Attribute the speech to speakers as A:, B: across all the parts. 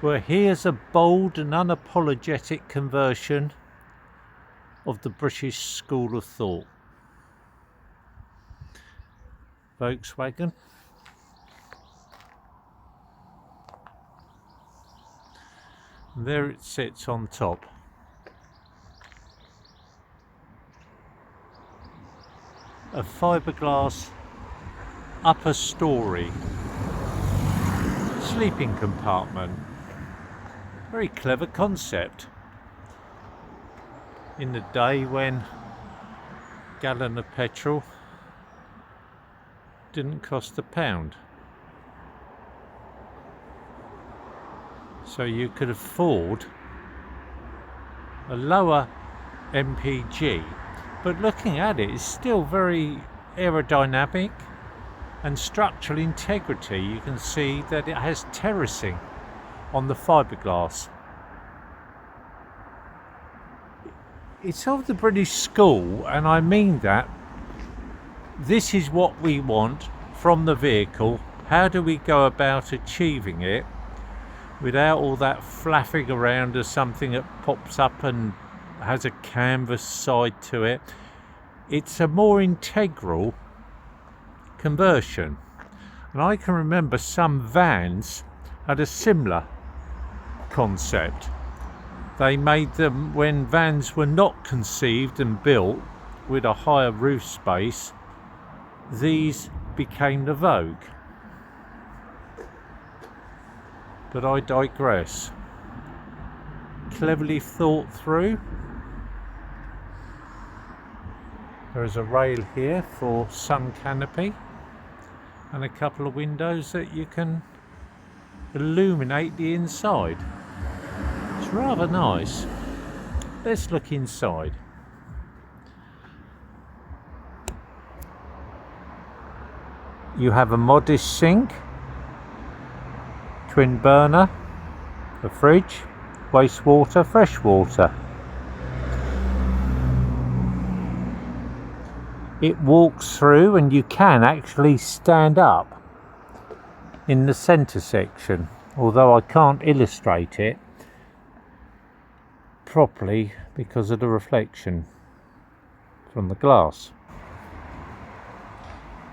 A: Well, here's a bold and unapologetic conversion of the British school of thought. Volkswagen. And there it sits on top. A fiberglass upper story sleeping compartment. Very clever concept. In the day when a gallon of petrol didn't cost £1. So you could afford a lower MPG, but looking at it, it's still very aerodynamic and structural integrity. You can see that it has terracing on the fiberglass. It's of the British school, and I mean that. This is what we want from the vehicle. How do we go about achieving it without all that flapping around as something that pops up and has a canvas side to it? It's a more integral conversion. And I can remember some vans had a similar concept. They made them when vans were not conceived and built with a higher roof space. These became the vogue. But I digress. Cleverly thought through. There is a rail here for sun canopy and a couple of windows that you can illuminate the inside. It's rather nice. Let's look inside. You have a modest sink, twin burner, a fridge, wastewater, fresh water. It walks through and you can actually stand up in the centre section, although I can't illustrate it properly because of the reflection from the glass.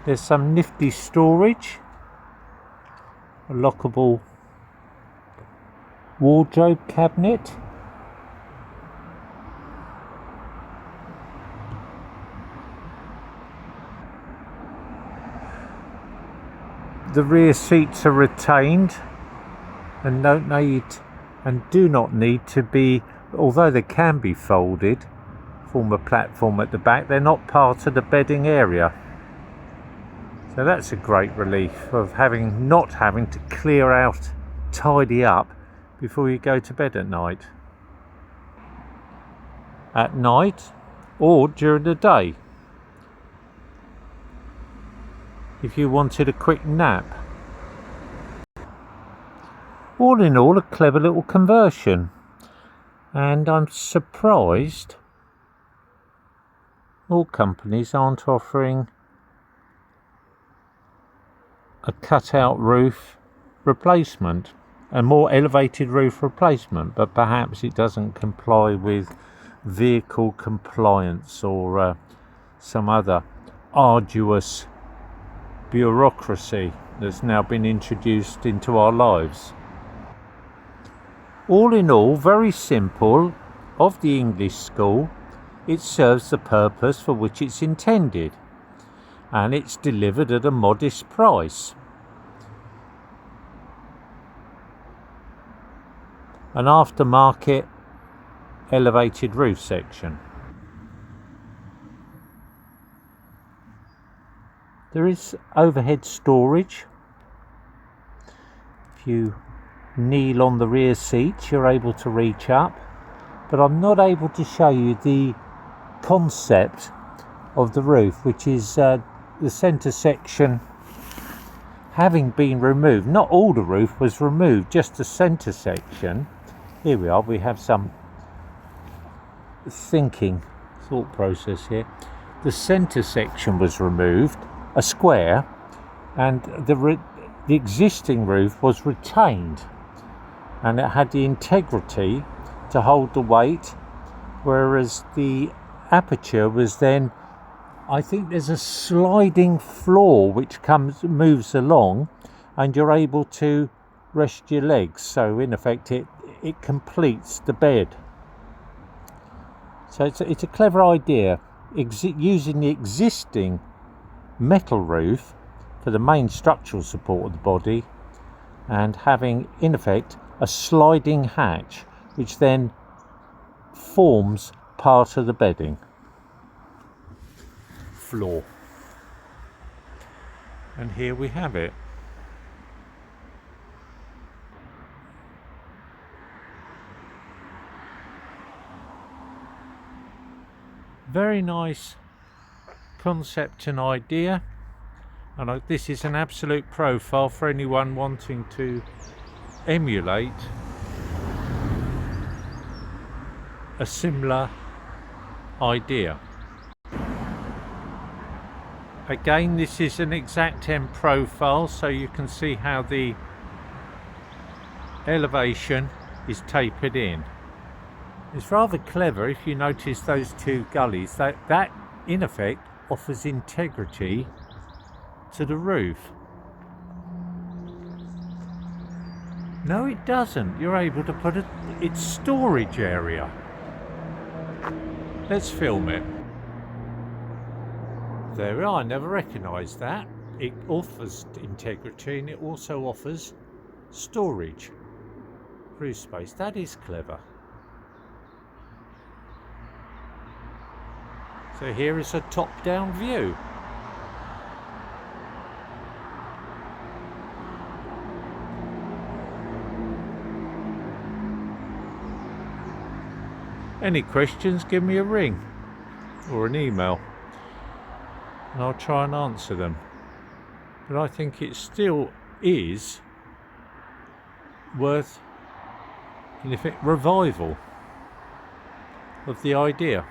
A: There's some nifty storage, a lockable wardrobe cabinet, the rear seats are retained and do not need to be, although they can be folded, form a platform at the back. They're not part of the bedding area. So that's a great relief of not having to clear out, tidy up before you go to bed at night. At night or during the day. If you wanted a quick nap. All in all, a clever little conversion. And I'm surprised all companies aren't offering a cut-out roof replacement, a more elevated roof replacement, but perhaps it doesn't comply with vehicle compliance or some other arduous bureaucracy that's now been introduced into our lives. All in all, very simple, of the English school. It serves the purpose for which it's intended, and it's delivered at a modest price. An aftermarket elevated roof section. There is overhead storage. If you kneel on the rear seats, you're able to reach up, but I'm not able to show you the concept of the roof, which is the centre section having been removed. Not all the roof was removed, just the centre section. Here we are, we have some thought process here. The centre section was removed, a square, and the existing roof was retained, and it had the integrity to hold the weight, whereas the aperture was then, I think there's a sliding floor which moves along, and you're able to rest your legs, so in effect it completes the bed. So it's a clever idea, using the existing metal roof for the main structural support of the body, and having in effect a sliding hatch which then forms part of the bedding floor. And here we have it. Very nice concept and idea, and this is an absolute profile for anyone wanting to emulate a similar idea. Again, this is an Exactem profile, so you can see how the elevation is tapered in. It's rather clever if you notice those two gullies. That in effect offers integrity to the roof. No, it doesn't. You're able to put its storage area. Let's film it. There we are. I never recognised that. It offers integrity and it also offers storage. Roof space. That is clever. So here is a top-down view. Any questions, give me a ring or an email and I'll try and answer them. But I think it still is worth, in effect, revival of the idea.